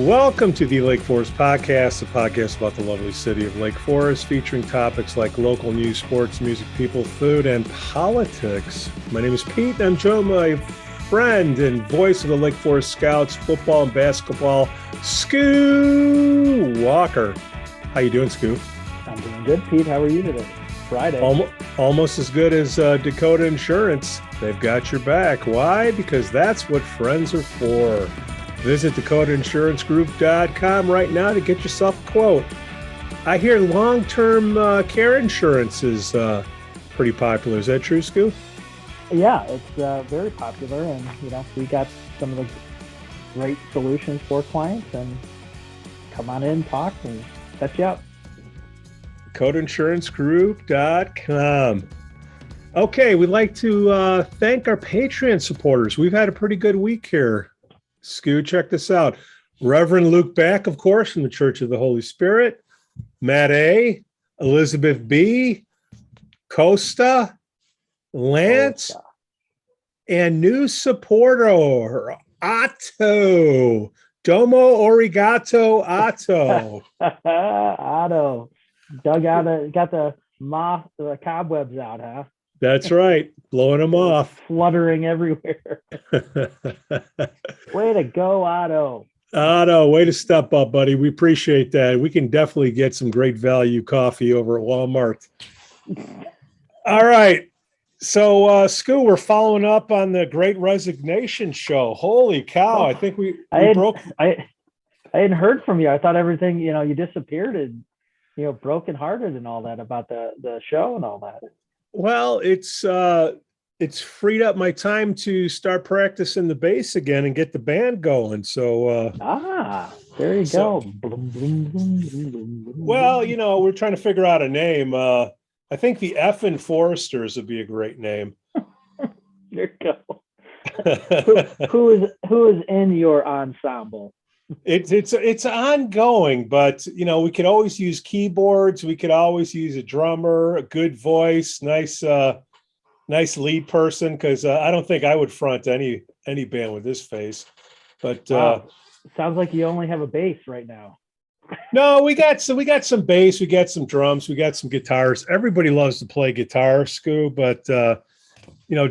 Welcome to the Lake Forest Podcast, a podcast about the lovely city of Lake Forest, featuring topics like local news, sports, music, people, food, and politics. My name is Pete. I'm joined by my friend and voice of the Lake Forest Scouts, football and basketball, Skoo Walker. How you doing, Skoo? I'm doing good, Pete. How are you today? Friday. Almost as good as Dakota Insurance. They've got your back. Why? Because that's what friends are for. Visit DakotaInsuranceGroup.com right now to get yourself a quote. I hear long-term care insurance is pretty popular. Is that true, Skoo? Yeah, it's very popular, and we got some of the great solutions for clients. And come on in, talk, and set you up. DakotaInsuranceGroup.com. Okay, we'd like to thank our Patreon supporters. We've had a pretty good week here. Skoo, check this out. Reverend Luke Back, of course, from the Church of the Holy Spirit. Matt A., Elizabeth B., Costa, Lance, and new supporter, Otto. Domo Origato Otto. Otto. Got the cobwebs out, huh? That's right. Blowing them off. Fluttering everywhere. Way to go, Otto. Otto, way to step up, buddy. We appreciate that. We can definitely get some great value coffee over at Walmart. All right. So, Skoo, we're following up on the Great Resignation show. Holy cow. I think we broke. I hadn't heard from you. I thought everything, you disappeared and, brokenhearted and all that about the show and all that. Well, it's freed up my time to start practicing the bass again and get the band going. So there you go. Well, we're trying to figure out a name. I think the Effin' Foresters would be a great name. There you go. who is in your ensemble? It's ongoing, but we could always use keyboards. We could always use a drummer, a good voice, nice lead person. Because I don't think I would front any band with this face. But sounds like you only have a bass right now. No, we got some bass, we got some drums, we got some guitars. Everybody loves to play guitar, Skoo, but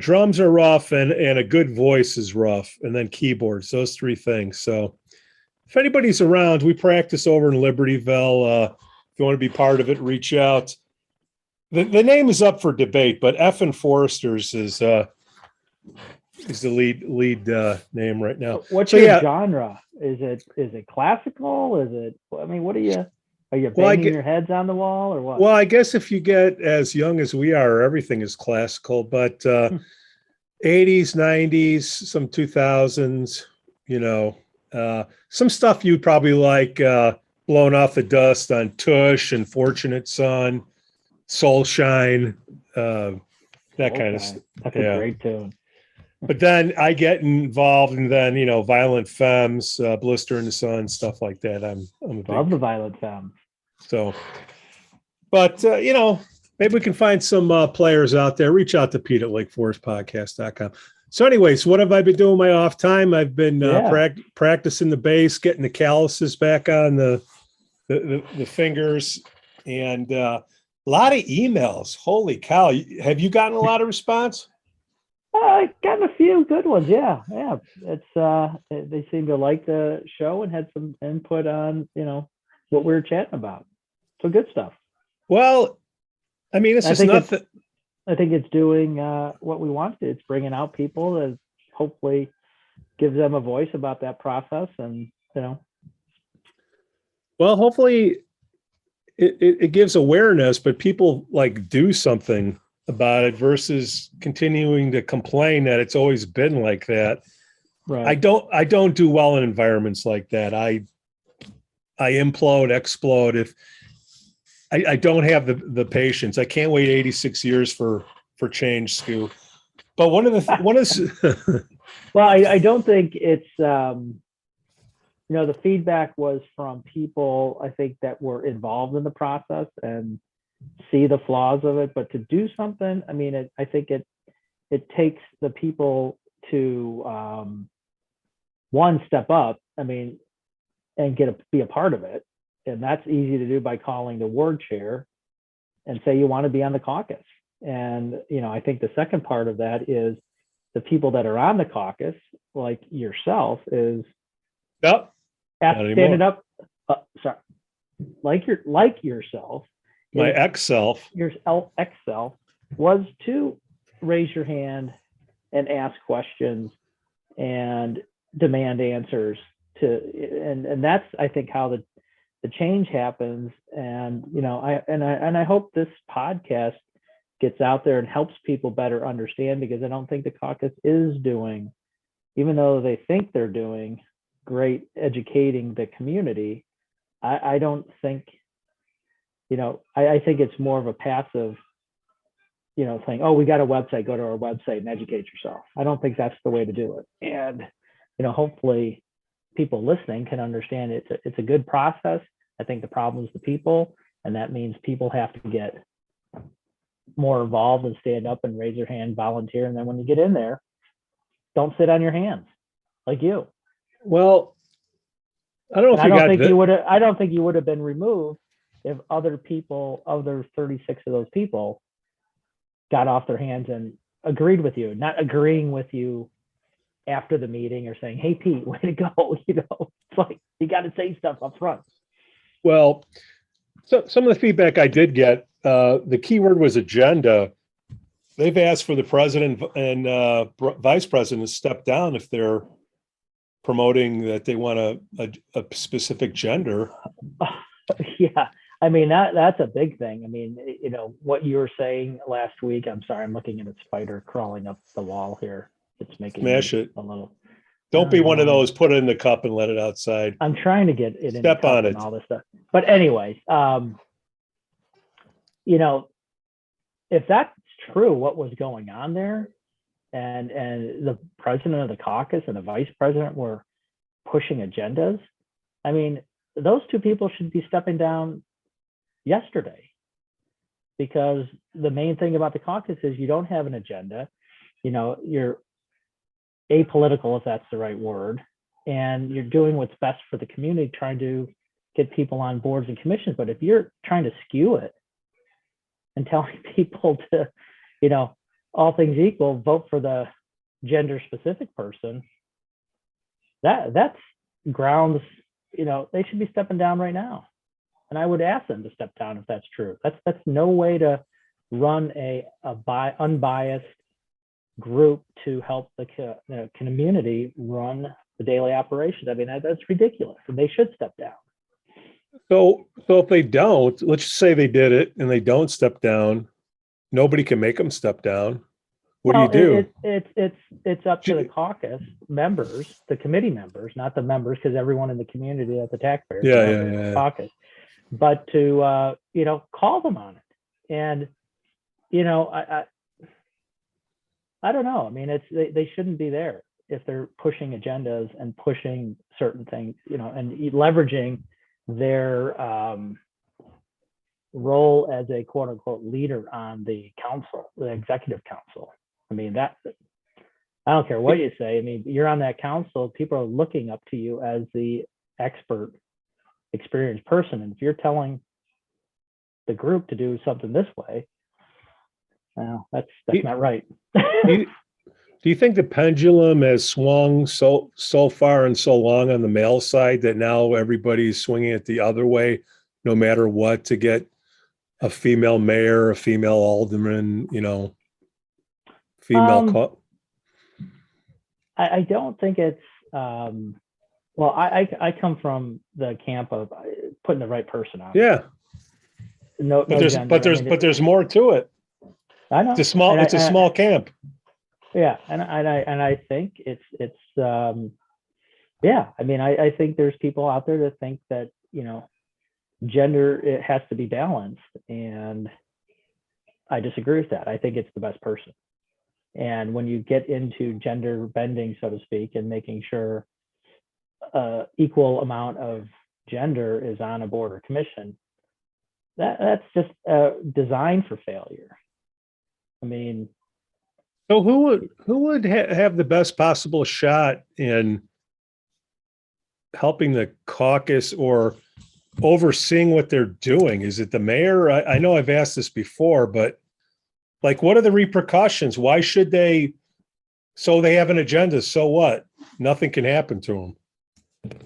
drums are rough and a good voice is rough, and then keyboards. Those three things. So. If anybody's around, we practice over in Libertyville. If you want to be part of it, reach out. The name is up for debate, but Effin' Foresters is the lead name right now. What's your genre? Is it classical? Is it? I mean, what are you banging your heads on the wall or what? Well, I guess if you get as young as we are, everything is classical. But 80s, 90s, some 2000s, some stuff you'd probably like, Blown Off the Dust on Tush and Fortunate Son, Soul Shine, that kind of stuff. That's a great tune. But then I get involved in Violent Femmes, Blister in the Sun, stuff like that. I'm love the Violent Femmes. So, but maybe we can find some players out there. Reach out to Pete at LakeForestPodcast.com. So anyways, what have I been doing my off time? I've been practicing the bass, getting the calluses back on the fingers, and a lot of emails. Holy cow. Have you gotten a lot of response? I've gotten a few good ones. Yeah. It's they seem to like the show and had some input on, what we were chatting about. So good stuff. Well, I mean, it's just nothing. I think it's doing what we want to. It's bringing out people that hopefully gives them a voice about that process, and Well, hopefully it gives awareness, but people do something about it versus continuing to complain that it's always been like that. Right. I don't do well in environments like that. I explode if I don't have the patience. I can't wait 86 years for change, Skoo. But one of the well, I don't think it's the feedback was from people, I think, that were involved in the process and see the flaws of it. But to do something, I mean, I think it takes the people to one, step up. I mean, and be a part of it. And that's easy to do by calling the ward chair and say you want to be on the caucus. And, I think the second part of that is the people that are on the caucus, like yourself, is Yep. standing up. Sorry, like yourself, My ex-self. your ex self was to raise your hand and ask questions and demand answers and that's, I think, how the change happens. And I hope this podcast gets out there and helps people better understand, because I don't think the caucus is doing, even though they think they're doing great educating the community. I don't think, I think it's more of a passive, thing. Oh, we got a website, go to our website and educate yourself. I don't think that's the way to do it. And, hopefully people listening can understand it's a good process. I think the problem is the people, and that means people have to get more involved and stand up and raise their hand, volunteer. And then when you get in there, don't sit on your hands like you. Well, I don't know if I don't think you would have been removed if other 36 of those people got off their hands and agreed with you, not agreeing with you after the meeting or saying, "Hey, Pete, way to go." It's like, you got to say stuff up front. Well, so some of the feedback I did get, the key word was agenda. They've asked for the president and vice president to step down if they're promoting that they want a specific gender. Yeah. I mean, that's a big thing. I mean, what you were saying last week, I'm sorry, I'm looking at a spider crawling up the wall here. It's making Smash it. a little. Don't be one of those, put it in the cup and let it outside. I'm trying to get it in Step the cup on and it. all this stuff. But anyways, if that's true, what was going on there, and the president of the caucus and the vice president were pushing agendas, I mean, those two people should be stepping down yesterday, because the main thing about the caucus is you don't have an agenda. You're apolitical, if that's the right word, and you're doing what's best for the community, trying to get people on boards and commissions. But if you're trying to skew it and telling people to, all things equal, vote for the gender specific person, that's grounds, they should be stepping down right now. And I would ask them to step down if that's true. That's no way to run a unbiased group to help the community run the daily operations. I mean, that's ridiculous, and they should step down. So if they don't, let's just say they did it and they don't step down, nobody can make them step down. What do you do? It's up to the caucus members, the committee members, not the members, because everyone in the community at the taxpayers. Yeah. Caucus, but to call them on it. And I don't know. I mean, they shouldn't be there if they're pushing agendas and pushing certain things, and leveraging their role as a quote unquote leader on the council, the executive council. I mean, I don't care what you say. I mean, you're on that council. People are looking up to you as the expert, experienced person. And if you're telling the group to do something this way, well, that's not right. Do you think the pendulum has swung so far and so long on the male side that now everybody's swinging it the other way, no matter what, to get a female mayor, a female alderman, female? I don't think it's. Well, I come from the camp of putting the right person on. Yeah. But there's more to it. I know. It's a small camp. Yeah, and I think it's yeah. I mean, I think there's people out there that think that gender, it has to be balanced, and I disagree with that. I think it's the best person. And when you get into gender bending, so to speak, and making sure equal amount of gender is on a board or commission, that's just designed for failure. I mean, so who would have the best possible shot in helping the caucus or overseeing what they're doing? Is it the mayor? I know I've asked this before, but like, what are the repercussions? Why should they? So they have an agenda. So what? Nothing can happen to them.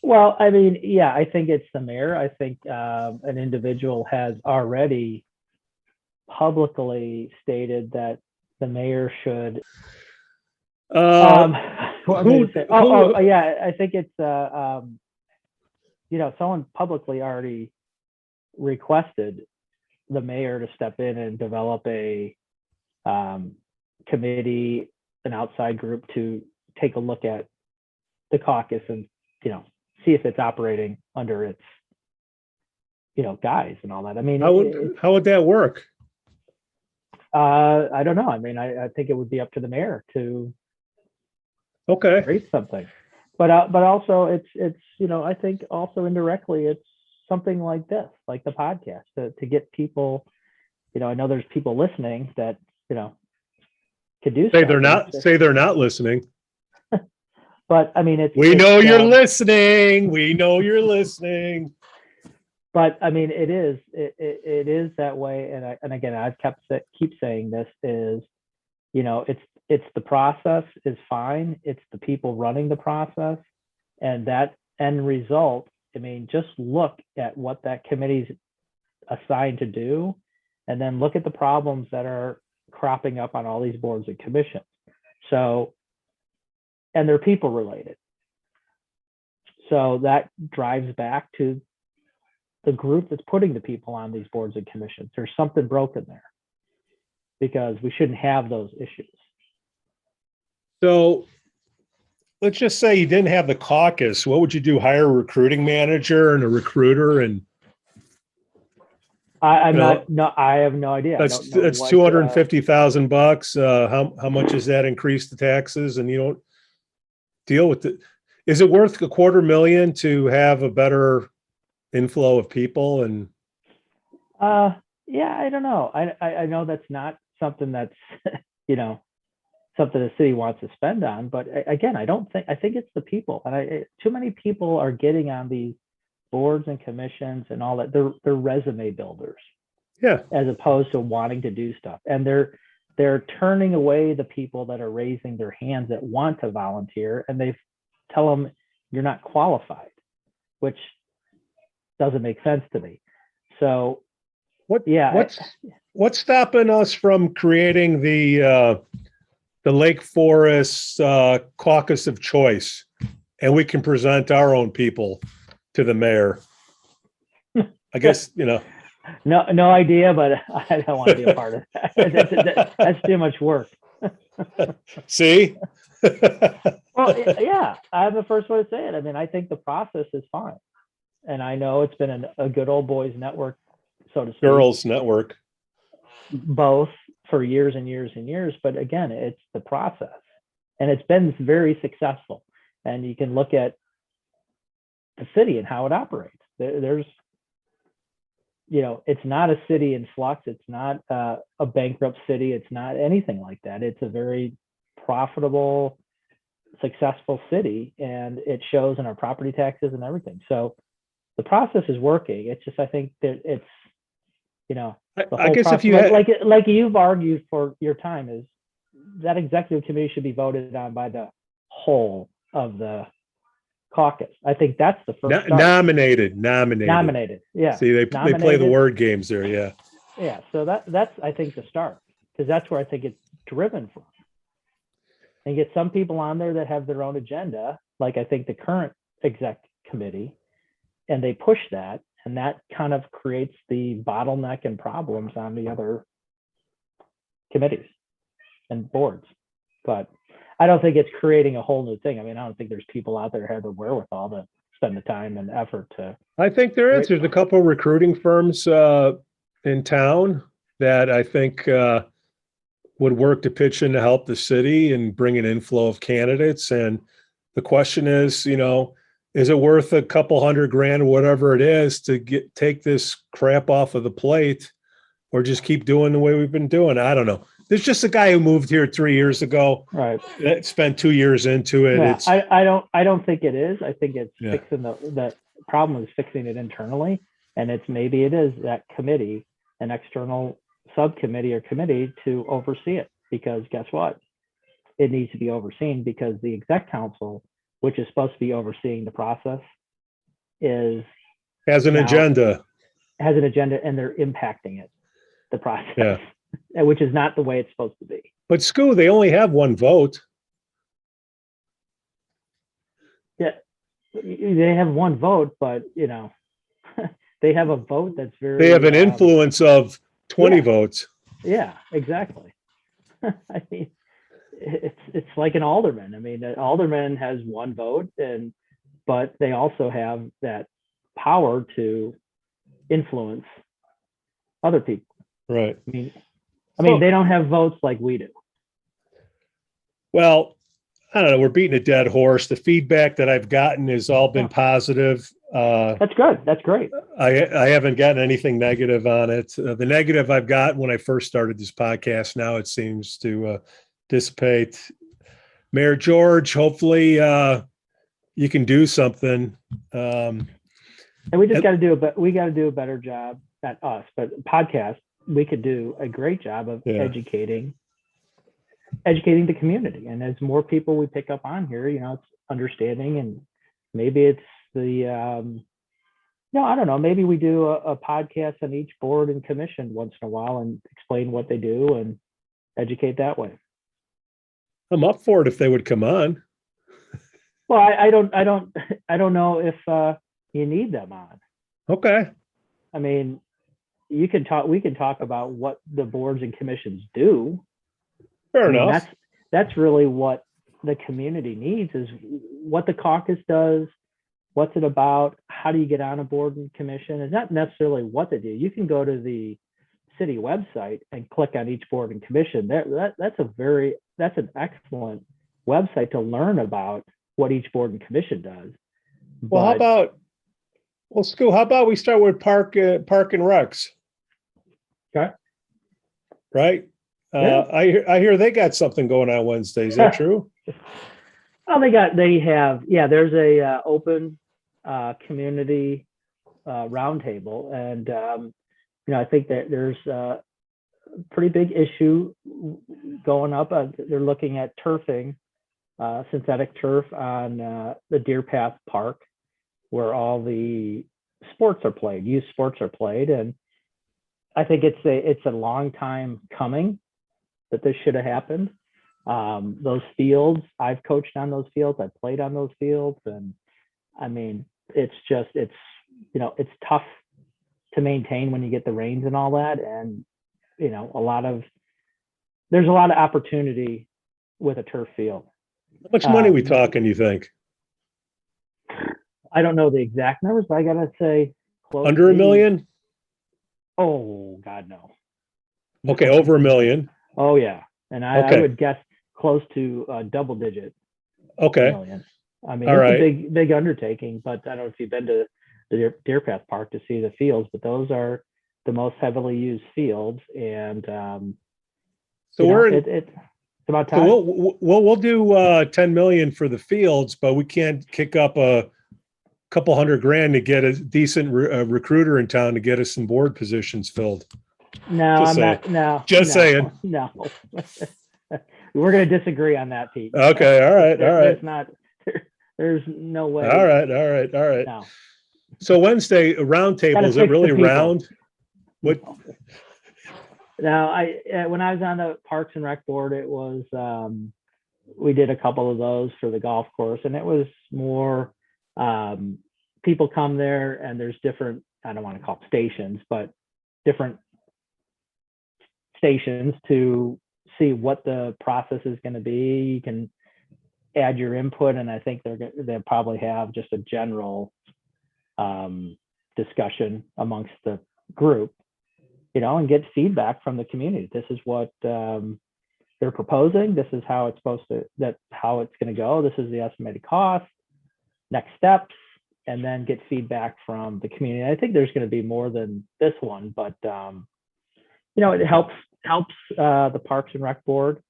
Well, I mean, yeah, I think it's the mayor. I think an individual has already publicly stated that the mayor should. Yeah, I think it's someone publicly already requested the mayor to step in and develop a committee, an outside group to take a look at the caucus and see if it's operating under its guise and all that. I mean, how would that work? I don't know. I mean, I think it would be up to the mayor to create something, but also it's I think also indirectly it's something like this, like the podcast, to get people. I know there's people listening that could do. Say they're not listening. But I mean, we know you're listening. We know you're listening. But I mean, it is that way. And again, I've keep saying this is, it's the process is fine. It's the people running the process, and that end result. I mean, just look at what that committee's assigned to do, and then look at the problems that are cropping up on all these boards and commissions. So, and they're people related. So that drives back to the group that's putting the people on these boards and commissions. There's something broken there because we shouldn't have those issues. So let's just say you didn't have the caucus. What would you do? Hire a recruiting manager and a recruiter? And I have no idea. That's $250,000. How much does that increase the taxes? And you don't deal with it. Is it worth $250,000 to have a better inflow of people? And yeah, I don't know. I know that's not something that's something the city wants to spend on, but again, I think it's the people, and too many people are getting on these boards and commissions and all that. They're resume builders, as opposed to wanting to do stuff, and they're turning away the people that are raising their hands that want to volunteer, and they tell them you're not qualified, which doesn't make sense to me. So what's stopping us from creating the Lake Forest caucus of choice, and we can present our own people to the mayor? I guess no idea, but I don't want to be a part of that. That's too much work. See? Well, yeah, I'm the first one to say it. I mean, I think the process is fine, and I know it's been a good old boys network, so to speak. Girls network. Both for years and years and years, but again, it's the process, and it's been very successful. And you can look at the city and how it operates. There's, it's not a city in flux. It's not a bankrupt city. It's not anything like that. It's a very profitable, successful city, and it shows in our property taxes and everything. So the process is working. It's just, I think that it's, I guess process, if you like you've argued for your time, is that executive committee should be voted on by the whole of the caucus. I think that's the first nominated. Yeah. See, they play the word games there. Yeah. Yeah. So that's I think the start, because that's where I think it's driven from. And get some people on there that have their own agenda, like I think the current exec committee, and they push that, and that kind of creates the bottleneck and problems on the other committees and boards. But I don't think it's creating a whole new thing. I mean, I don't think there's people out there who have the wherewithal to spend the time and effort to. I think there is. There's a couple of recruiting firms in town that I think would work to pitch in to help the city and bring an inflow of candidates. And the question is, is it worth a couple $100,000 or whatever it is to take this crap off of the plate, or just keep doing the way we've been doing? I don't know. There's just a guy who moved here 3 years ago. Right. That spent 2 years into it. Yeah, It's I don't think it is. I think it's Yeah. fixing the problem is fixing it internally, and maybe it is that committee, an external subcommittee or committee to oversee it. Because guess what? It needs to be overseen because the exec council, which is supposed to be overseeing the process, has an agenda. has an agenda, and they're impacting it, the process, Yeah. which is not the way it's supposed to be. But Skoo, they only have one vote. Yeah, they have one vote, but they have a vote that's very. They have an influence of 20 yeah. votes. Yeah, exactly. I mean, it's like an alderman. I mean, an alderman has one vote, but they also have that power to influence other people. Right. I mean, they don't have votes like we do. Well, I don't know. We're beating a dead horse. The feedback that I've gotten has all been positive. That's good. That's great. I haven't gotten anything negative on it. The negative I've got when I first started this podcast, now it seems to dissipate. Mayor George, hopefully you can do something. And we just got to do a better job, not us, but podcast. We could do a great job of educating the community. And as more people we pick up on here, it's understanding, and maybe it's the, I don't know, maybe we do a podcast on each board and commission once in a while and explain what they do and educate that way. I'm up for it if they would come on. Well, I don't know if you need them on. Okay. I mean, we can talk about what the boards and commissions do. Fair enough. That's really what the community needs, is what the caucus does, what's it about, how do you get on a board and commission. It's not necessarily what they do. You can go to the city website and click on each board and commission. That's an excellent website to learn about what each board and commission does. Well, Skoo, how about we start with Park and Recs? Okay. Right. Yeah. I hear they got something going on Wednesday. Is that true? Oh, there's a open community roundtable, and I think that there's a pretty big issue going up. They're looking at turfing, synthetic turf on the Deer Path Park, where all the youth sports are played, and I think it's a long time coming that this should have happened. Those fields, I've coached on those fields, I've played on those fields, and I mean, it's tough to maintain when you get the rains and all that, and there's a lot of opportunity with a turf field. How much money are we talking, you think? I don't know the exact numbers, but I gotta say under $1 million. Oh God, no. Okay, over $1 million. Oh yeah, and I would guess close to double digit. Okay. Million. I mean, all it's right. a big undertaking, but I don't know if you've been to the Deer Path Park to see the fields, but those are the most heavily used fields, and so it's about time. So we'll do 10 million for the fields, but we can't kick up a couple $100,000 to get a decent recruiter in town to get us some board positions filled. No, I'm not. No, just saying. No, we're going to disagree on that, Pete. Okay, all right. There's no way. All right. No. So Wednesday, a round table, is it really round? What? Now, when I was on the Parks and Rec board, it was we did a couple of those for the golf course, and it was more people come there, and there's different, I don't want to call it stations, but different stations to see what the process is going to be. You can add your input, and I think they'll probably have just a general discussion amongst the group, and get feedback from the community. This is what they're proposing. This is how it's how it's going to go. This is the estimated cost, next steps, and then get feedback from the community. I think there's going to be more than this one, but it helps helps the Parks and Rec Board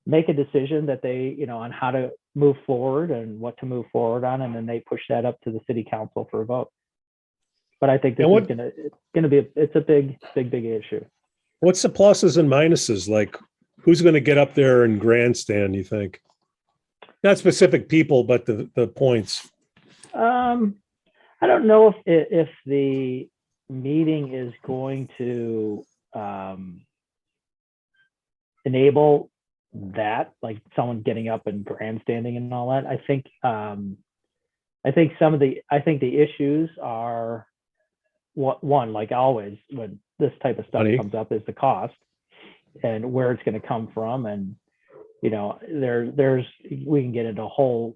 make a decision that they, on how to move forward and what to move forward on, and then they push that up to the city council for a vote. But I think this is it's a big issue. What's the pluses and minuses? Like, who's going to get up there and grandstand, you think? Not specific people, but the points. I don't know if the meeting is going to enable that, like someone getting up and grandstanding and all that. I think the issues are one, like always when this type of stuff comes up, is the cost and where it's going to come from. And we can get into a whole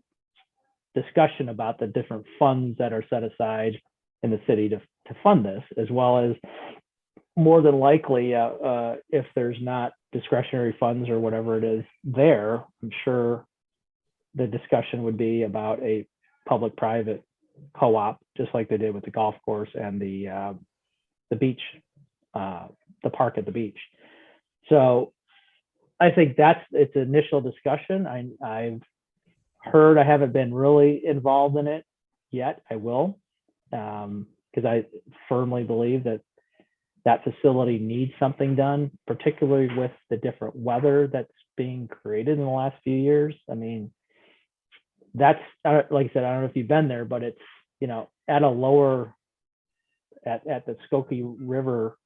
discussion about the different funds that are set aside in the city to fund this, as well as more than likely if there's not discretionary funds or whatever it is there, I'm sure the discussion would be about a public-private co-op, just like they did with the golf course and the beach, the park at the beach. So I think that's its initial discussion. I've heard, I haven't been really involved in it yet. I will, because I firmly believe that facility needs something done, particularly with the different weather that's being created in the last few years. I mean, that's, like I said, I don't know if you've been there, but it's, at a lower, at the Skokie River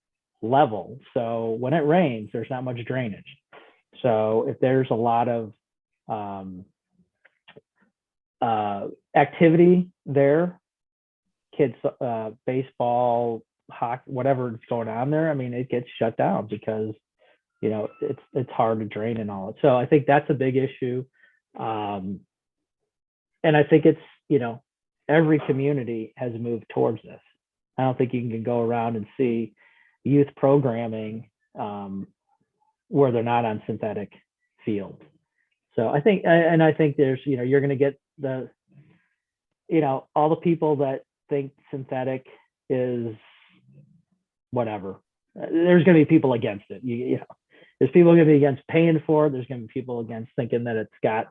level. So when it rains, there's not much drainage. So if there's a lot of activity there, kids, baseball, hockey, whatever is going on there, I mean, it gets shut down because, it's hard to drain and all. So I think that's a big issue. And I think it's, every community has moved towards this. I don't think you can go around and see youth programming where they're not on synthetic fields. So I think there's, you're going to get all the people that think synthetic is whatever. There's going to be people against it. There's people going to be against paying for it. There's going to be people against thinking that it's got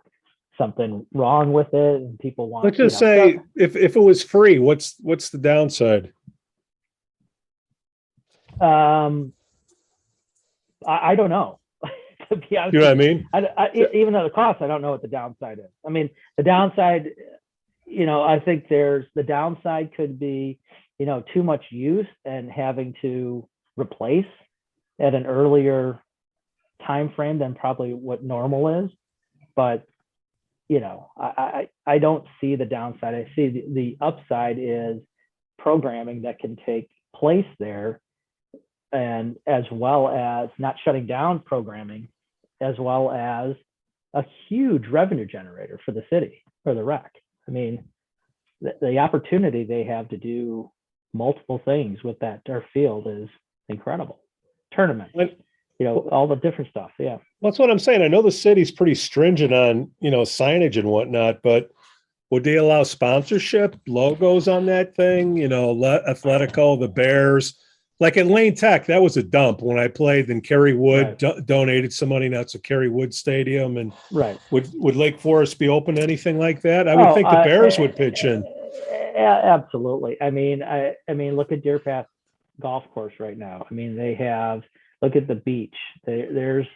something wrong with it, and people want. Let's just say, if it was free, what's the downside? I don't know. To be honest, you know what I mean? Even though the cost, I don't know what the downside is. I mean, the downside, I think the downside could be, too much use and having to replace at an earlier time frame than probably what normal is. But I don't see the downside. I see the upside is programming that can take place there, and as well as not shutting down programming, as well as a huge revenue generator for the city or the rec. I mean, the opportunity they have to do multiple things with that turf field is incredible. Tournaments, all the different stuff. Yeah. Well, that's what I'm saying. I know the city's pretty stringent on, signage and whatnot, but would they allow sponsorship logos on that thing? Athletico, the Bears, like at Lane Tech, that was a dump when I played. Then Kerry Wood donated some money. Now it's a Kerry Wood Stadium. And would Lake Forest be open to anything like that? I would think the Bears would pitch in. Absolutely. I mean, look at Deer Path Golf Course right now. I mean, look at the beach. There's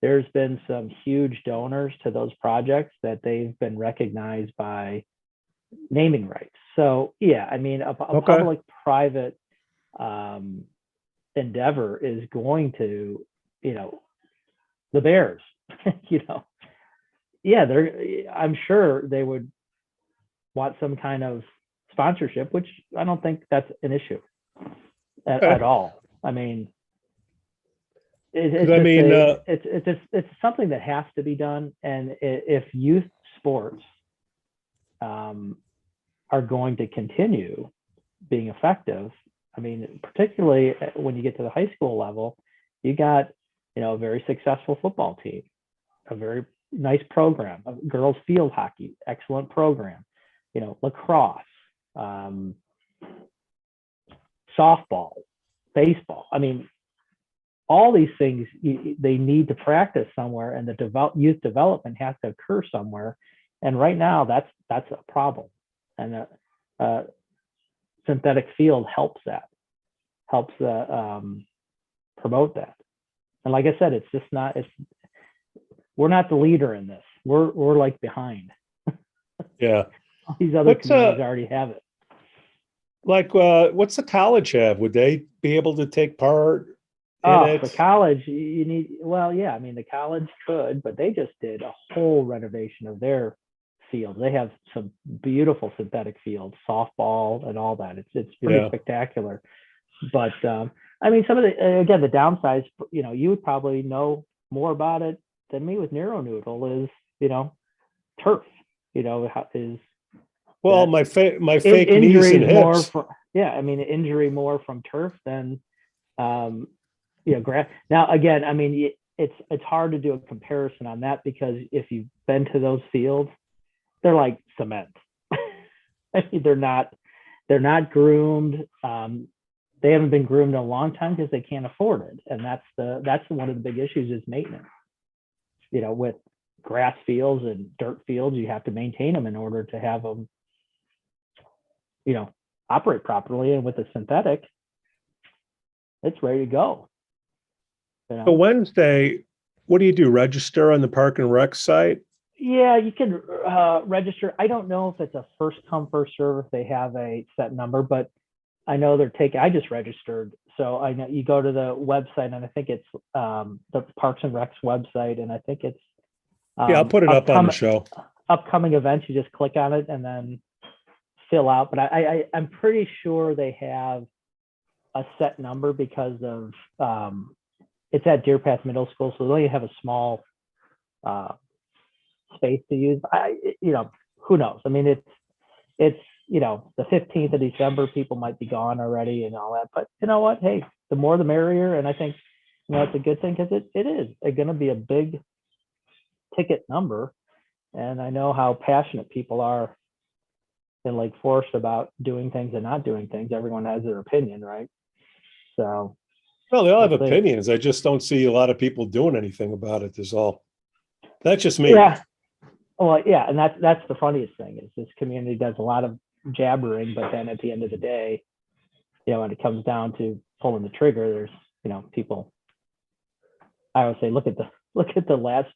been some huge donors to those projects that they've been recognized by naming rights. So yeah, I mean, a public-private endeavor is going to, the Bears, I'm sure they would want some kind of sponsorship, which I don't think that's an issue at all. I mean, it's something that has to be done. And if youth sports are going to continue being effective, I mean, particularly when you get to the high school level, you got, a very successful football team, a very nice program, girls field hockey, excellent program, lacrosse, softball, baseball. I mean, all these things they need to practice somewhere, and the youth development has to occur somewhere. And right now, that's a problem. And synthetic field helps promote that. And like I said, it's just not. We're not the leader in this. We're like behind. Yeah. All these other communities already have it. Like, what's the college have? Would they be able to take part in it? For college, you need. Well, yeah. I mean, the college could, but they just did a whole renovation of their field. They have some beautiful synthetic fields, softball and all that. It's pretty spectacular. But I mean, some of the downsides. You would probably know more about it than me with Neuronoodle is, turf. Well, my fake knees and hips. Injury more from turf than grass. Now again, I mean, it's hard to do a comparison on that, because if you've been to those fields, they're like cement. I mean, they're not groomed. They haven't been groomed in a long time because they can't afford it, and that's one of the big issues is maintenance. With grass fields and dirt fields, you have to maintain them in order to have them, operate properly. And with the synthetic, it's ready to go. So Wednesday, what do you do? Register on the Park and Rec site? Yeah, you can register. I don't know if it's a first come, first serve, if they have a set number, but I know I just registered. So I know you go to the website, and I think it's the Parks and Rec's website, and I think it's I'll put it up on the show. Upcoming events, you just click on it and then fill out. But I'm pretty sure they have a set number because of it's at Deer Path Middle School, so they only have a small space to use. Who knows? I mean, it's the 15th of December, people might be gone already and all that. But you know what? Hey, the more the merrier. And I think it's a good thing, because it is going to be a big ticket number. And I know how passionate people are in Lake Forest about doing things and not doing things. Everyone has their opinion, right? So, well, they all have opinions. I just don't see a lot of people doing anything about it. That's just me. Yeah. Well, yeah, and that's the funniest thing is this community does a lot of jabbering, but then at the end of the day, when it comes down to pulling the trigger, there's people. I always say, look at the last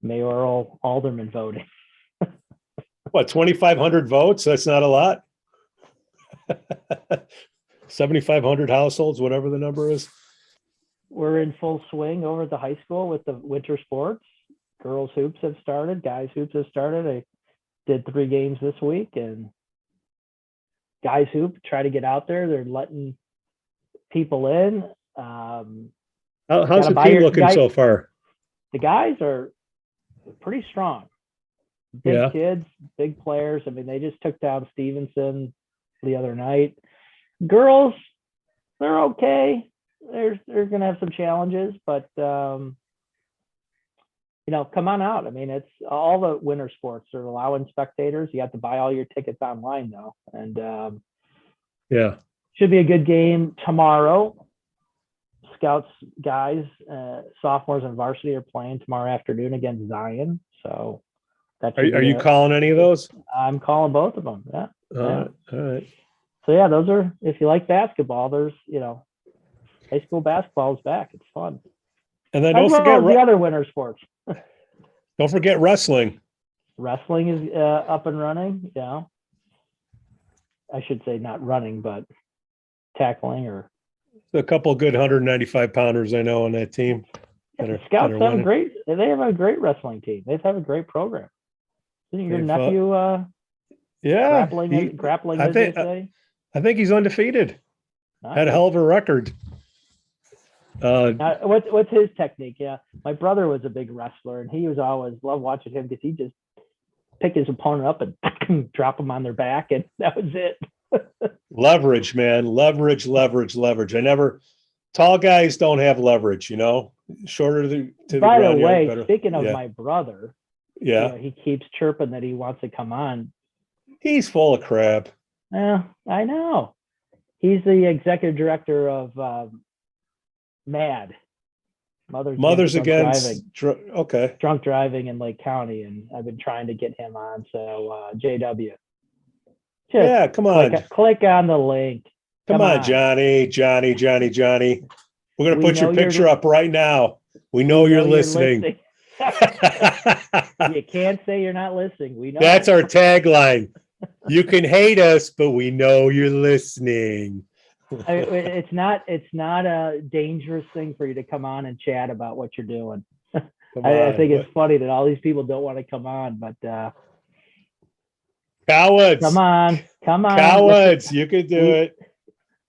mayoral alderman voting. What, 2,500 votes? That's not a lot. 7,500 households, whatever the number is. We're in full swing over at the high school with the winter sports. Girls hoops have started. Guys hoops have started. I did 3 games this week, and guys hoop, try to get out there. They're letting people in. How's the team looking so far? The guys are pretty strong. Big kids, big players. I mean, they just took down Stevenson the other night. Girls, they're okay. They're going to have some challenges, but come on out. I mean, it's all the winter sports are allowing spectators. You have to buy all your tickets online though. And should be a good game tomorrow. Scouts guys, sophomores and varsity are playing tomorrow afternoon against Zion. So are you calling any of those? I'm calling both of them. Yeah. All right. So yeah, those are, if you like basketball, there's, high school basketball is back. It's fun. And then don't forget the other winter sports. Don't forget wrestling. Wrestling is up and running. Yeah. I should say not running, but tackling or. A couple of good 195 pounders I know on that team. The Scouts have a great wrestling team. They have a great program. Isn't your nephew grappling as they say? I think he's undefeated. Nice. Had a hell of a record. What's his technique? Yeah, my brother was a big wrestler, and he was always loved watching him because he just pick his opponent up and drop them on their back, and that was it. Leverage, man. Leverage. Tall guys don't have leverage, shorter to the By ground. the way, speaking of my brother, he keeps chirping that he wants to come on. He's full of crap. Yeah, I know. He's the executive director of MAD, Mothers against okay. drunk driving in Lake County, and I've been trying to get him on. So JW, just come on, click on the link. Come on, Johnny. We're gonna put your picture up right now. We know you're listening. You can't say you're not listening. We know. That's our tagline. You can hate us, but we know you're listening. It's not a dangerous thing for you to come on and chat about what you're doing. I think it's funny that all these people don't want to come on, but cowards. Come on. Cowards, you can do it.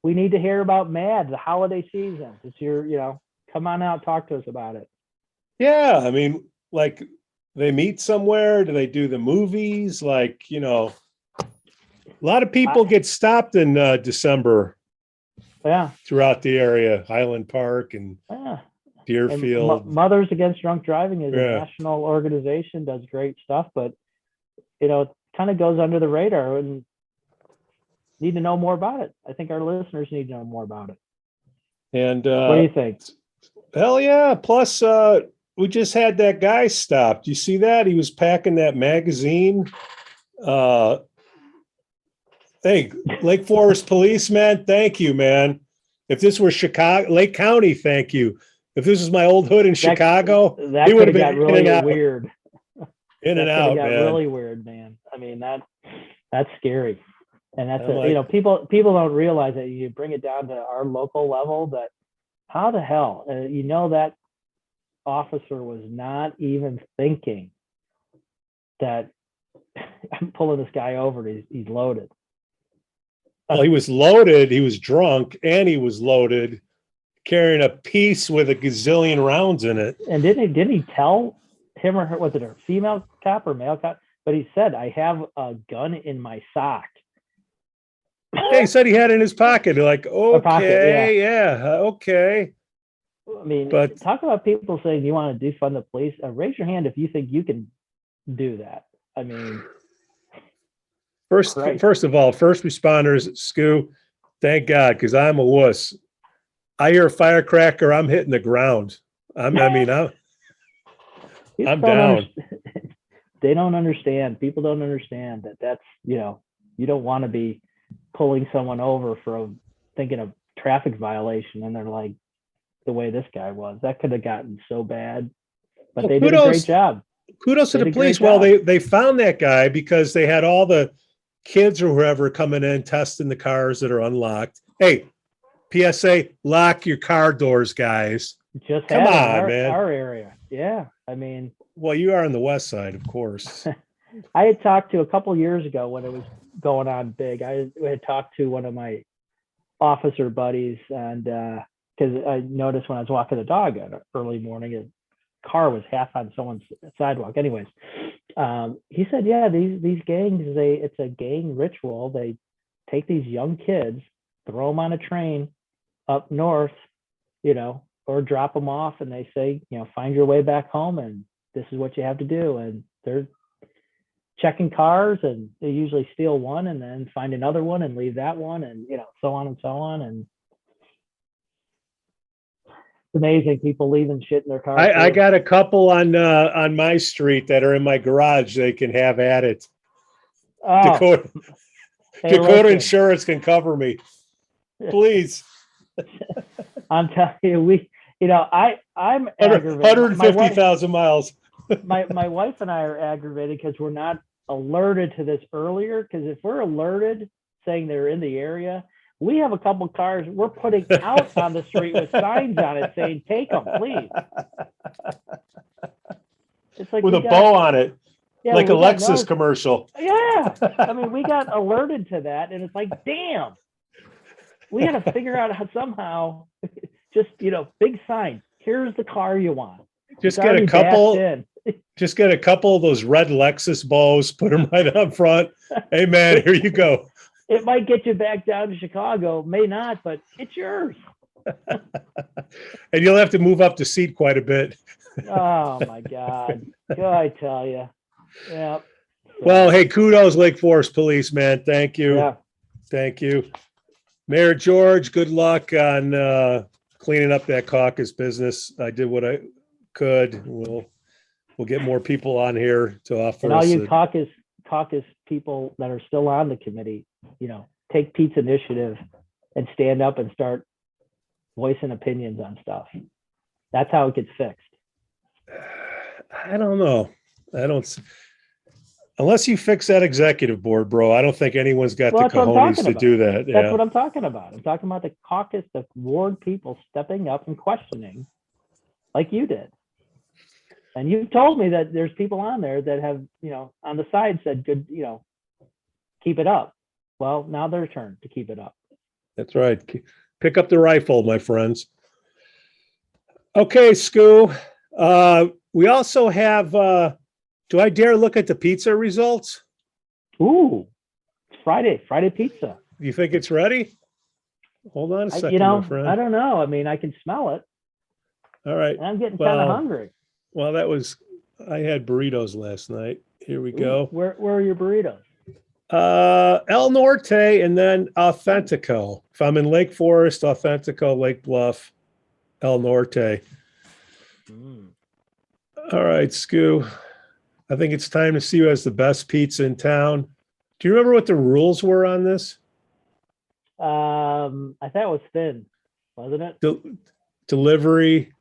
We need to hear about MAD, the holiday season. It's come on out, talk to us about it. Yeah, I mean, like they meet somewhere. Do they do the movies? Like, a lot of people get stopped in December. Yeah. Throughout the area, Highland Park and Deerfield. And Mothers Against Drunk Driving is a national organization, does great stuff, but it kind of goes under the radar and need to know more about it. I think our listeners need to know more about it. And what do you think? Hell yeah. Plus, we just had that guy stopped. You see that? He was packing that magazine. Hey, Lake Forest Police, man, thank you, man. If this were Lake County, thank you. If this was my old hood in Chicago, that would have got really weird. In and out, man. Really weird, man. I mean, that's scary. And that's people don't realize that you bring it down to our local level, that how the hell, that officer was not even thinking that I'm pulling this guy over, he's loaded. Well, he was loaded, he was drunk, and he was loaded, carrying a piece with a gazillion rounds in it. And didn't he tell him or her, was it a female cop or male cop? But he said, I have a gun in my sock. Yeah, he said he had it in his pocket. Like, okay, okay. I mean, but talk about people saying you want to defund the police. Raise your hand if you think you can do that. I mean, first of all, first responders, Skoo, thank God, because I'm a wuss. I hear a firecracker, I'm hitting the ground. I'm down. They don't understand. People don't understand that's you don't want to be pulling someone over for thinking of traffic violation, and they're like, the way this guy was, that could have gotten so bad. But they did a great job. Kudos to the police. Well, they found that guy because they had all the kids or whoever coming in testing the cars that are unlocked. Hey, PSA, lock your car doors, guys. Just come on, man. Our area. Yeah. I mean, well, you are on the west side, of course. I had talked to a couple years ago when it was going on big. I had talked to one of my officer buddies, and because I noticed when I was walking the dog at an early morning, a car was half on someone's sidewalk. Anyways, he said, yeah, these gangs, it's a gang ritual. They take these young kids, throw them on a train up north, or drop them off, and they say, find your way back home, and this is what you have to do. And they're checking cars, and they usually steal one and then find another one and leave that one, and so on and so on. And it's amazing, people leaving shit in their cars. I got a couple on my street that are in my garage. They can have at it. Oh, Dakota Insurance can cover me, please. I'm telling you, I'm aggravated. 150,000 miles. my wife and I are aggravated because we're not alerted to this earlier. Because if we're alerted, saying they're in the area, we have a couple cars we're putting out on the street with signs on it saying, take them, please. It's like with a bow on it. Yeah, like a Lexus commercial. Yeah. I mean, we got alerted to that, and it's like, damn. We got to figure out how somehow, just, big sign. Here's the car you want. Just get a couple of those red Lexus bows, put them right up front. Hey, man, here you go. It might get you back down to Chicago, may not, but it's yours. And you'll have to move up the seat quite a bit. Oh my God. I tell you. Yeah. Well, hey, kudos, Lake Forest Police, man. Thank you. Yeah. Thank you. Mayor George, good luck on cleaning up that caucus business. I did what I could. We'll get more people on here to offer And all us you caucus people that are still on the committee, take Pete's initiative and stand up and start voicing opinions on stuff. That's how it gets fixed. I don't know. Unless you fix that executive board, bro, I don't think anyone's got the cojones to do that. That's what I'm talking about. I'm talking about the caucus, the ward people stepping up and questioning like you did. And you told me that there's people on there that have, on the side said, good, keep it up. Well, now their turn to keep it up. That's right. Pick up the rifle, my friends. Okay, Skoo. We also have, do I dare look at the pizza results? Ooh, it's Friday pizza. You think it's ready? Hold on a second, my friend. I don't know. I mean, I can smell it. All right. And I'm getting kind of hungry. Well, I had burritos last night. Here we go. Where are your burritos? El Norte and then Authentico. If I'm in Lake Forest, Authentico, Lake Bluff, El Norte. All right, Skoo. I think it's time to see who has the best pizza in town. Do you remember what the rules were on this? I thought it was thin, wasn't it? Delivery.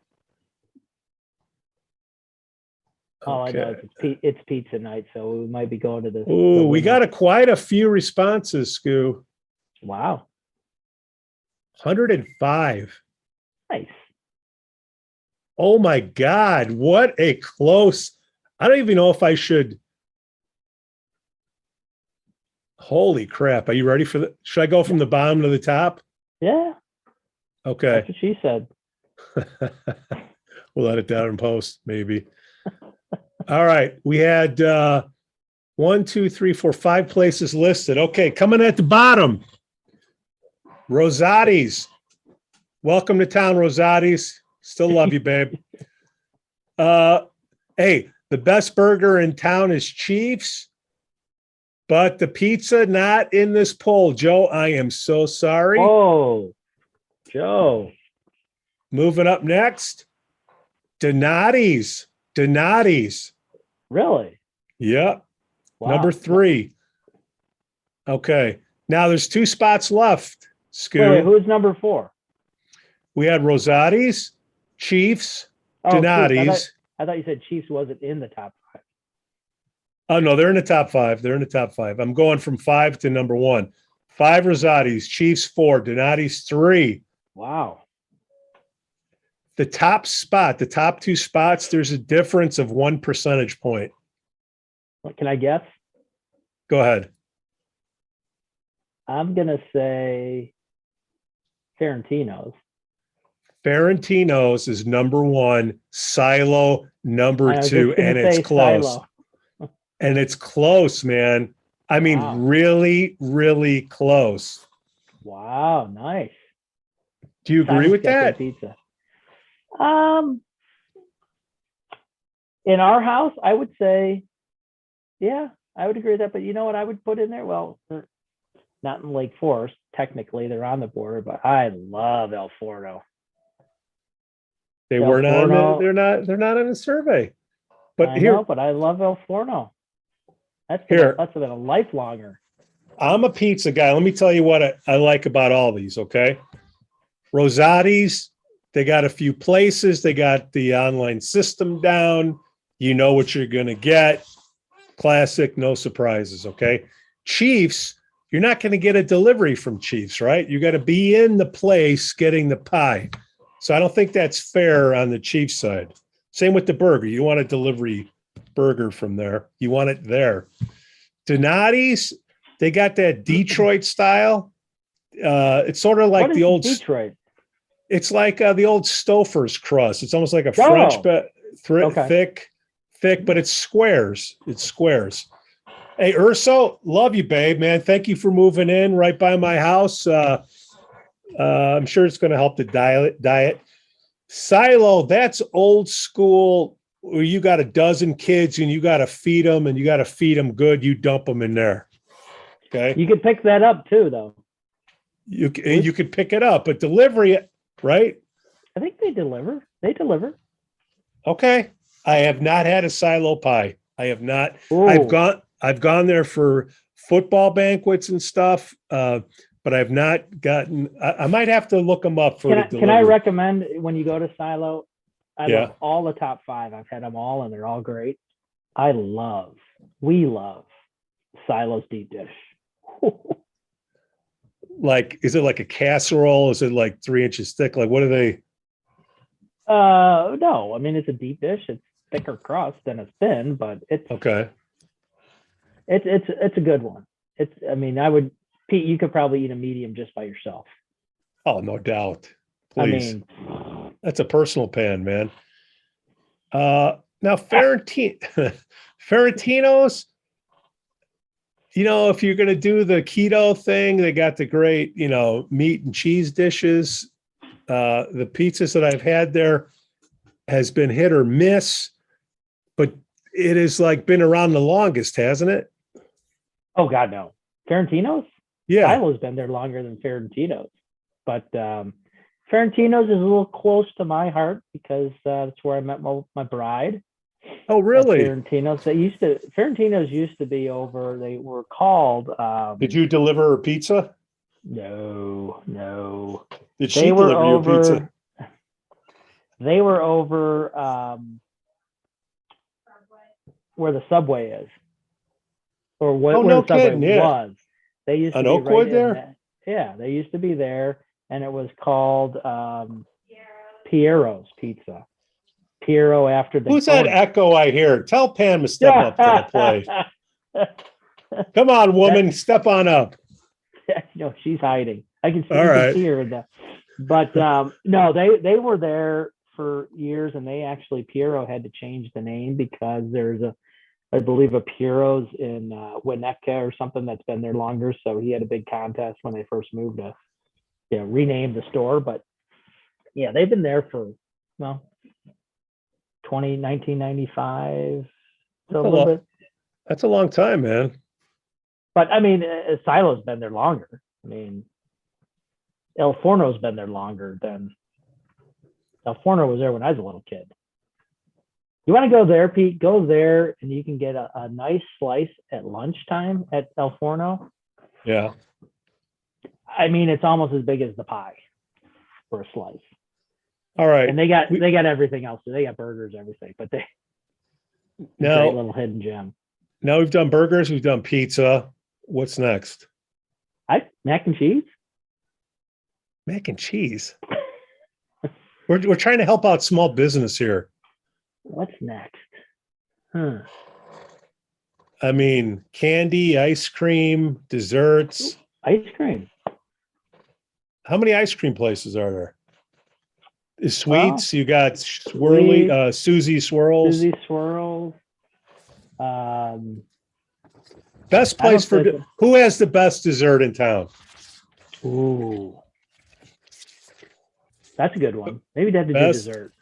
Oh, okay. I know it's pizza night, so we might be going to this. Oh, we got quite a few responses, Skoo. Wow. 105. Nice. Oh my God, what a close. I don't even know if I should. Holy crap. Are you ready for should I go from the bottom to the top? Yeah. Okay. That's what she said. We'll let it down in post, maybe. All right. We had 1, 2, 3, 4, 5 places listed. Okay. Coming at the bottom. Rosati's. Welcome to town, Rosati's. Still love you, babe. Hey, the best burger in town is Chief's, but the pizza not in this poll. Joe, I am so sorry. Oh, Joe. Moving up next, Donati's. Donati's. Really? Yep. Wow. Number 3. Okay. Now there's 2 spots left, Skoo. Wait, who's number 4? We had Rosati's, Chief's, Donati's. I thought you said Chiefs wasn't in the top 5. Oh, no, they're in the top 5. They're in the top 5. I'm going from 5 to number 1. 5 Rosati's, Chiefs 4, Donati's 3. Wow. The top 2 spots, there's a difference of 1 percentage point. What can I guess? Go ahead. I'm going to say Ferentino's. Ferentino's is number 1, Silo number 2, and it's close. And it's close, man. I mean, really, really close. Wow, nice. Do you agree with that? Pizza. In our house, I would say, yeah, I would agree with that. But you know what I would put in there? Well, not in Lake Forest. Technically, they're on the border, but I love El Forno. They were not. They're not on the survey. But I know, but I love El Forno. That's been a lifelonger. I'm a pizza guy. Let me tell you what I like about all these. Okay, Rosati's. They got a few places. They got the online system down. You know what you're going to get. Classic, no surprises, okay? Chiefs, you're not going to get a delivery from Chiefs, right? You got to be in the place getting the pie. So I don't think that's fair on the Chiefs side. Same with the burger. You want a delivery burger from there. You want it there. Donati's, they got that Detroit style. It's sort of like the old Detroit. It's like the old Stouffer's crust. It's almost like a French, but thick, but it's squares. It's squares. Hey, Urso, love you, babe, man. Thank you for moving in right by my house. I'm sure it's going to help the diet. Silo, that's old school where you got a dozen kids and you got to feed them and you got to feed them good. You dump them in there. Okay. You can pick that up too, though. You could pick it up, but delivery, right? I think they deliver. They deliver. Okay. I have not had a silo pie. I have not. Ooh. I've gone there for football banquets and stuff, but I've not gotten. I might have to look them up for the delivery. Can I recommend when you go to Silo? I Yeah. love all the top 5. I've had them all, and they're all great. We love Silo's deep dish. Like, is it like a casserole? Is it like 3 inches thick? Like, what are they? No, I mean it's a deep dish. It's thicker crust than it's thin, but it's Okay. It's a good one. I mean, Pete, you could probably eat a medium just by yourself. Oh, no doubt. Please. I mean, that's a personal pan, man. Now Ferentino's, if you're going to do the keto thing, they got the great, meat and cheese dishes. The pizzas that I've had there has been hit or miss, but it has like been around the longest, hasn't it? Oh God, no. Ferentino's? Yeah. Silo's been there longer than Ferentino's, but Ferentino's is a little close to my heart because that's where I met my bride. Oh, really? Ferentino's. Ferentino's used to be over. They were called. Did you deliver her pizza? No. Did she deliver your pizza? They were over where the Subway is, or where the Subway was. They used to be Oakwood there. Yeah, they used to be there, and it was called Piero's Pizza. Piero after the. Who's that echo I hear? Tell Pam to step up to the plate. Come on, woman, step on up. No, she's hiding. I can see, see her. But no, they were there for years, and they actually Piero had to change the name because there's I believe a Piero's in Winnetka or something that's been there longer. So he had a big contest when they first moved to rename the store. But yeah, they've been there for 1995. So a little bit. That's a long time, man. But I mean, Silo's been there longer. I mean, El Forno's been there longer than El Forno was there when I was a little kid. You want to go there, Pete? Go there, and you can get a nice slice at lunchtime at El Forno. Yeah. I mean, it's almost as big as the pie for a slice. All right. And they got everything else. They got burgers, everything. But great little hidden gem. Now we've done burgers. We've done pizza. What's next? Mac and cheese. Mac and cheese. We're trying to help out small business here. What's next? I mean, candy, ice cream, desserts. Ice cream. How many ice cream places are there? Sweets. You got Swirly, Susie Swirls. Susie Swirls. Best place for who has the best dessert in town? Ooh, that's a good one. Maybe they have to do dessert.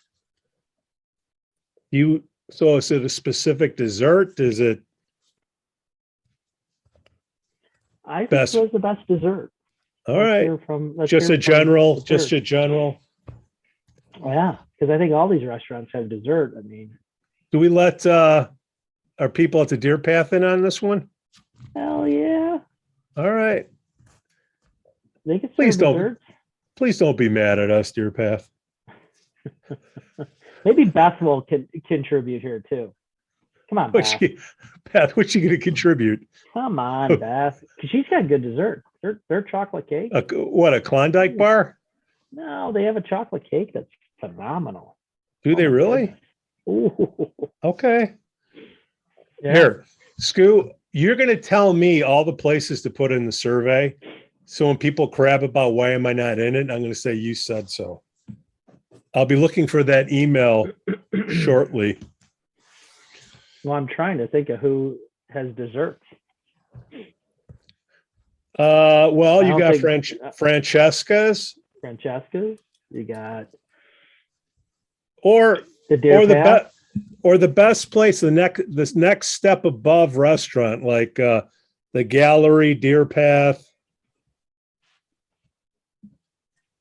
So is it a specific dessert? Is it? I think it was the best dessert. All right. Just a general. Yeah, because I think all these restaurants have dessert. I mean, do we let our people at the Deer Path in on this one? Hell yeah! All right. They can serve desserts. Please don't be mad at us, Deer Path. Maybe Beth will contribute here too. Come on, Beth. What's she going to contribute? Come on, Beth. She's got good dessert. Their chocolate cake. What, a Klondike bar? No, they have a chocolate cake that's phenomenal. Do they really? Ooh. Okay. Yeah. Here, Skoo, you're going to tell me all the places to put in the survey. So when people crab about why am I not in it, I'm going to say you said so. I'll be looking for that email shortly. Well, I'm trying to think of who has desserts. Well, you got Francesca's. Francesca's. You got the best place, the next step above restaurant, like the Gallery, Deer Path.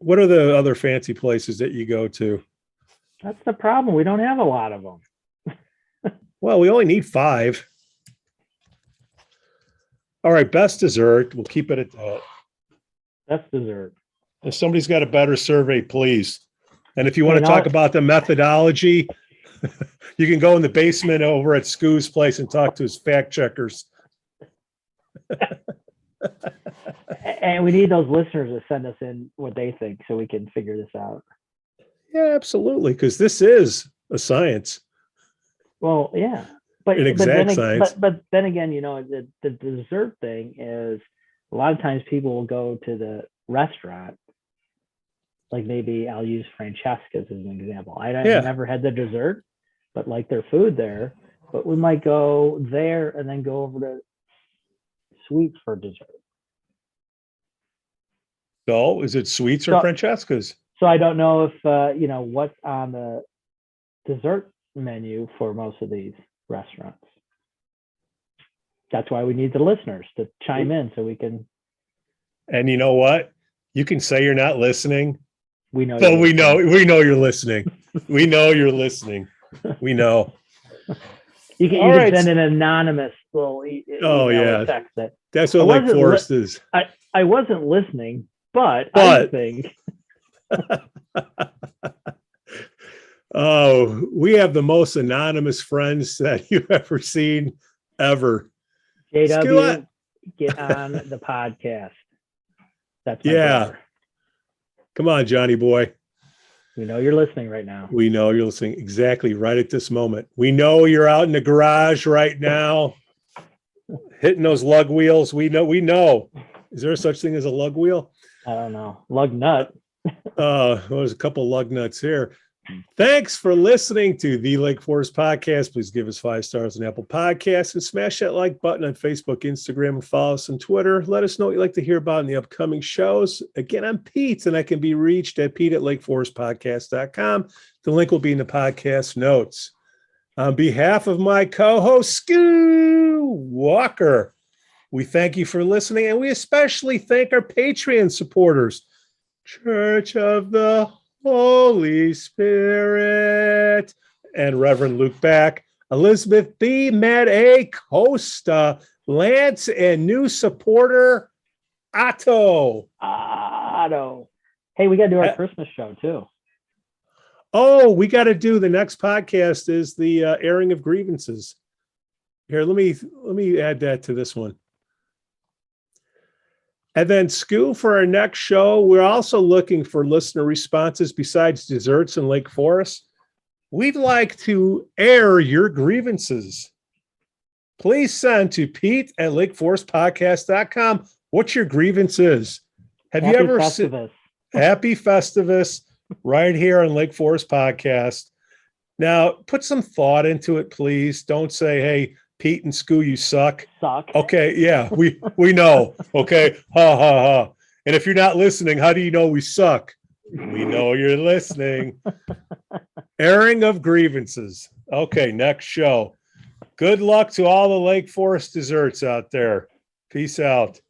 What are the other fancy places that you go to? That's the problem. We don't have a lot of them. Well, we only need 5. All right, best dessert. We'll keep it at that. That's dessert. If somebody's got a better survey, please. And if you want Hey, to no- talk about the methodology, you can go in the basement over at Skoo's place and talk to his fact checkers. And we need those listeners to send us in what they think so we can figure this out. Yeah, absolutely. Because this is a science. Well, yeah. But An exact science. But then again, the dessert thing is a lot of times people will go to the restaurant. Like maybe I'll use Francesca's as an example. I've never had the dessert, but like their food there. But we might go there and then go over to sweets for dessert. So is it sweets or Francesca's? So I don't know if what's on the dessert menu for most of these restaurants. That's why we need the listeners to chime in so we can. And you know what? You can say you're not listening. We know. But we know you're listening. We know you're listening. We know. You can send an anonymous little text that. That's what Lake Forest is. I wasn't listening, but I think. Oh, we have the most anonymous friends that you've ever seen, ever. JW, get on the podcast. That's my brother. Come on, Johnny boy. We know you're listening right now. We know you're listening exactly right at this moment. We know you're out in the garage right now, hitting those lug wheels. We know. Is there such thing as a lug wheel? I don't know. Lug nut. There's a couple lug nuts here. Thanks for listening to the Lake Forest Podcast. Please give us 5 stars on Apple Podcasts and smash that like button on Facebook, Instagram, and follow us on Twitter. Let us know what you'd like to hear about in the upcoming shows. Again, I'm Pete, and I can be reached at pete@lakeforestpodcast.com. The link will be in the podcast notes. On behalf of my co-host, Skoo Walker, we thank you for listening, and we especially thank our Patreon supporters, Church of the Holy Spirit, and Reverend Luke Back, Elizabeth B. Matt A. Costa, Lance, and new supporter, Otto. Hey, we got to do our Christmas show too. Oh, we got to do the next podcast is the airing of grievances. Here, let me add that to this one. And then, Skoo, for our next show, we're also looking for listener responses besides desserts in Lake Forest. We'd like to air your grievances. Please send to pete@lakeforestpodcast.com what your grievance is. Have you ever seen Happy Festivus right here on Lake Forest Podcast? Now, put some thought into it, please. Don't say, hey, Pete and Skoo, you suck. Okay, yeah, we know. Okay, ha ha ha. And if you're not listening, how do you know we suck? We know you're listening. Airing of grievances. Okay, next show. Good luck to all the Lake Forest desserts out there. Peace out.